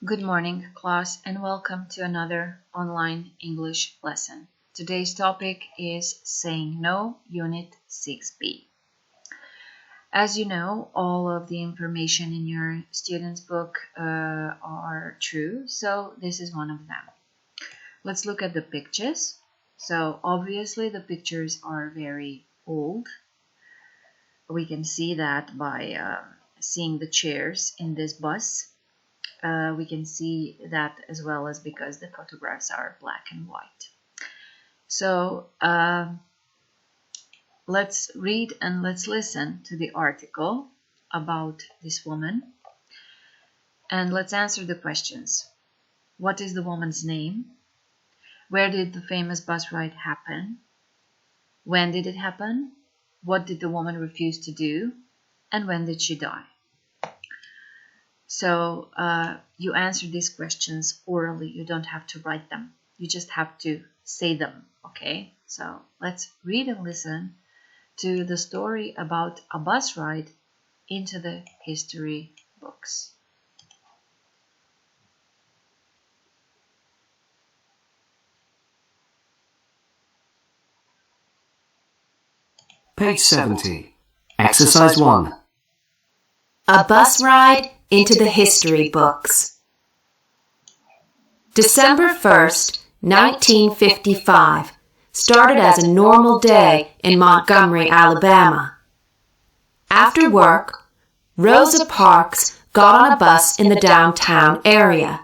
Good morning, class, and welcome to another online English lesson. Today's topic is Saying No, Unit 6B. As you know, all of the information in your student's book are true, so this is one of them. Let's look at the pictures. So obviously the pictures are very old. We can see that by seeing the chairs in this bus. We can see that as well as because the photographs are black and white. So let's read and let's listen to the article about this woman. And let's answer the questions. What is the woman's name? Where did the famous bus ride happen? When did it happen? What did the woman refuse to do? And when did she die? So you answer these questions orally. You don't have to write them. You just have to say them, okay? So let's read and listen to the story about a bus ride into the history books. Page 70. Exercise 1. A bus ride into the history books. December 1st, 1955 started as a normal day in Montgomery, Alabama. After work, Rosa Parks got on a bus in the downtown area.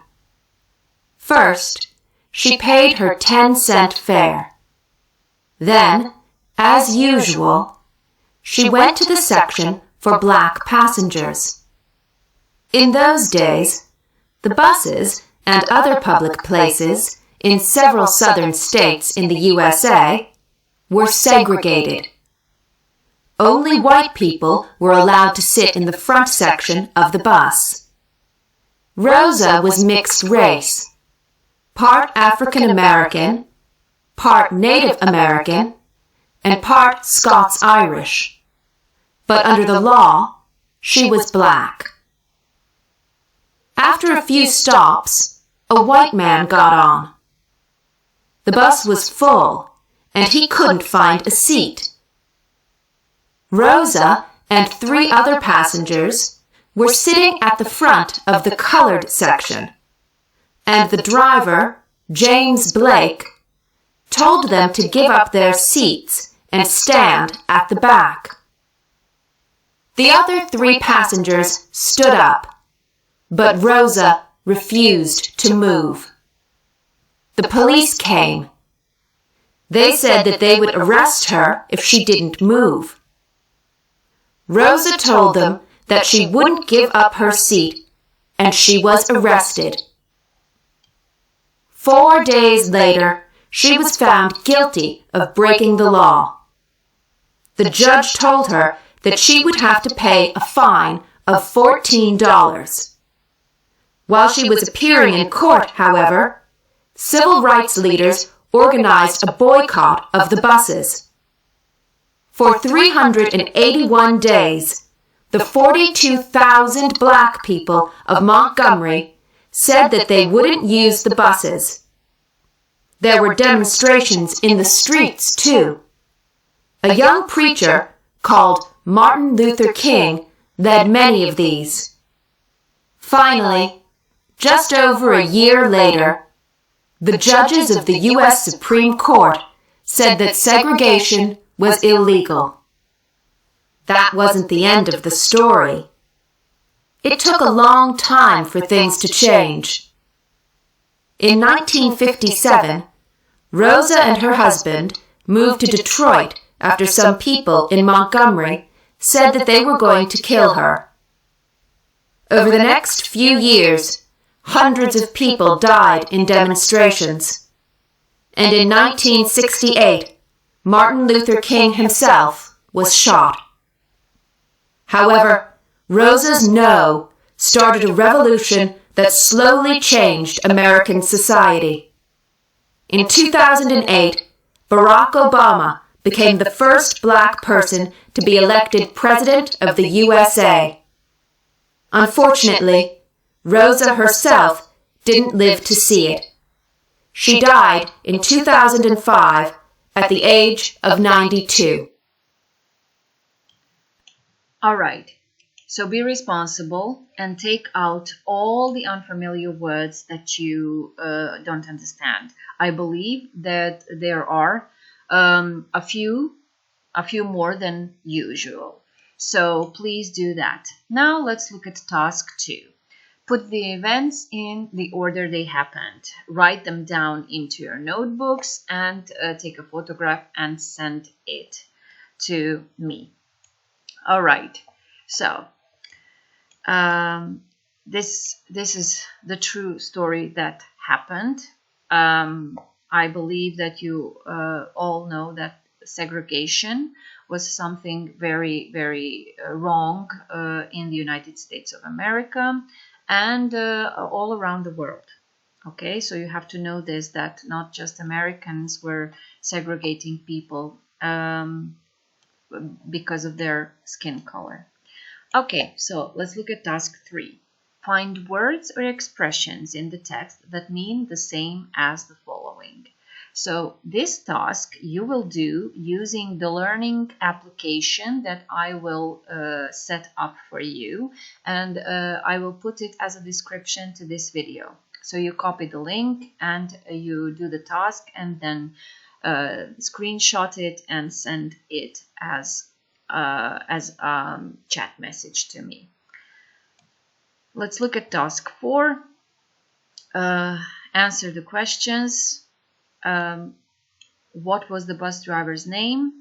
First, she paid her 10-cent fare. Then, as usual, she went to the section for black passengers. In those days, the buses and other public places in several southern states in the USA were segregated. Only white people were allowed to sit in the front section of the bus. Rosa was mixed race, part African American, part Native American, and part Scots-Irish. But under the law, she was black. After a few stops, a white man got on. The bus was full, and he couldn't find a seat. Rosa and 3 other passengers were sitting at the front of the colored section, and the driver, James Blake, told them to give up their seats and stand at the back. The other 3 passengers stood up, but Rosa refused to move. The police came. They said that they would arrest her if she didn't move. Rosa told them that she wouldn't give up her seat, and she was arrested. 4 days later, she was found guilty of breaking the law. The judge told her that she would have to pay a fine of $14. While she was appearing in court, however, civil rights leaders organized a boycott of the buses. For 381 days, the 42,000 black people of Montgomery said that they wouldn't use the buses. There were demonstrations in the streets, too. A young preacher called Martin Luther King led many of these. Finally, just over a year later, the judges of the U.S. Supreme Court said that segregation was illegal. That wasn't the end of the story. It took a long time for things to change. In 1957, Rosa and her husband moved to Detroit after some people in Montgomery said that they were going to kill her. Over the next few years, hundreds of people died in demonstrations. And in 1968, Martin Luther King himself was shot. However, Rosa's no started a revolution that slowly changed American society. In 2008, Barack Obama became the first black person to be elected president of the USA. Unfortunately, Rosa herself didn't live to see it. She died in 2005 at the age of 92. All right. So be responsible and take out all the unfamiliar words that you don't understand. I believe that there are a few more than usual. So please do that. Now let's look at task 2. Put the events in the order they happened. Write them down into your notebooks and take a photograph and send it to me. All right. So this is the true story that happened. I believe that you all know that segregation was something very, very wrong in the United States of America and all around the world. Okay, so you have to know this, that not just Americans were segregating people because of their skin color. Okay, so let's look at task 3. Find words or expressions in the text that mean the same as the following. So this task you will do using the learning application that I will set up for you, and I will put it as a description to this video. So you copy the link and you do the task and then screenshot it and send it as chat message to me. Let's look at task 4. Answer the questions. What was the bus driver's name?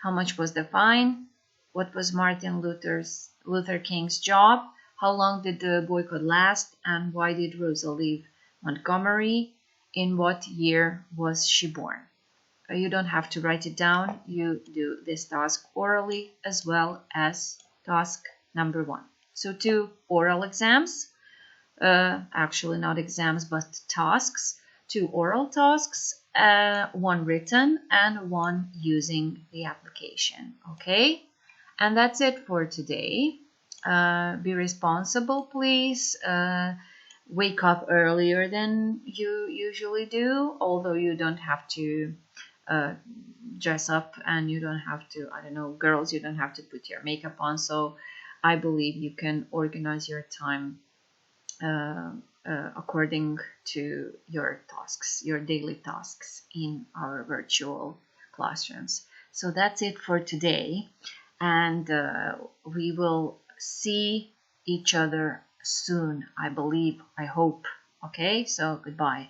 How much was the fine? What was Martin Luther King's job? How long did the boycott last? And why did Rosa leave Montgomery? In what year was she born? You don't have to write it down. You do this task orally as well as task number 1. So 2 oral exams, actually not exams but tasks, 2 oral tasks, 1 written and 1 using the application. Okay, and that's it for today. Be responsible, please. Wake up earlier than you usually do, although you don't have to dress up and you don't have to, I don't know, girls, you don't have to put your makeup on. So I believe you can organize your time according to your tasks, your daily tasks in our virtual classrooms. So that's it for today, and we will see each other soon, I believe, I hope. Okay, so goodbye.